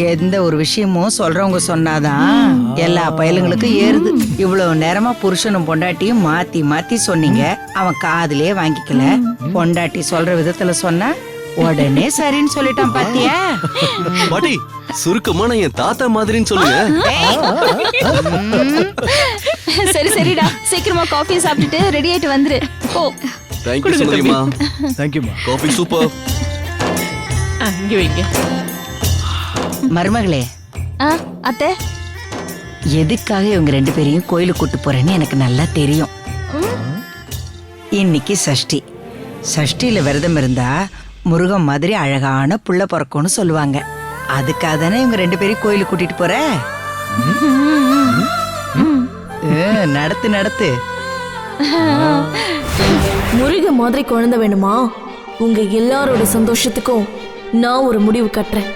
எந்த ஒரு விஷயமும் சொல்றவங்க சொன்னாதான் எல்லா பயலுங்களுக்கும் ஏறுது. இவ்வளவு நேரமா புருஷனும் பொண்டாட்டியும் மாத்தி மாத்தி சொன்னீங்க, அவன் காதுலயே வாங்கிக்கல. பொண்டாட்டி சொல்ற விதத்துல சொன்னா உடனே சரின்னு சொல்லிட்டான் பாத்தியா? பாட்டி சுருக்கமா நான் என் தாத்தா மாதிரின்னு சொல்லுங்க. சரி சரிடா, சீக்கிரமா காஃபி சாப்பிட்டுட்டு ரெடி ஆயிட்டு வந்துரு. ஓ தேங்க்யூ சுமதிமா. தேங்க்யூமா. Coffee super. இங்க வைங்க. மருமகளே, அத்தை, எதுக்காக இவங்க 2 பேரையும் கோயிலுக்கு கூட்டு போறேன்னு எனக்கு நல்லா தெரியும். இன்னைக்கு சஷ்டி. சஷ்டியில விரதம் இருந்தா முருகன் மாதிரி அழகான புள்ள பிறக்கும்னு சொல்லுவாங்க. அதுக்காக தானே இவங்க 2 பேரையும் கோயிலுக்கு கூட்டிட்டு போற. நடத்து நடத்து. முருக மாதிரி குழந்தை வேணுமா? உங்க எல்லாரோட சந்தோஷத்துக்கும் நான் ஒரு முடிவு கட்டுறேன்.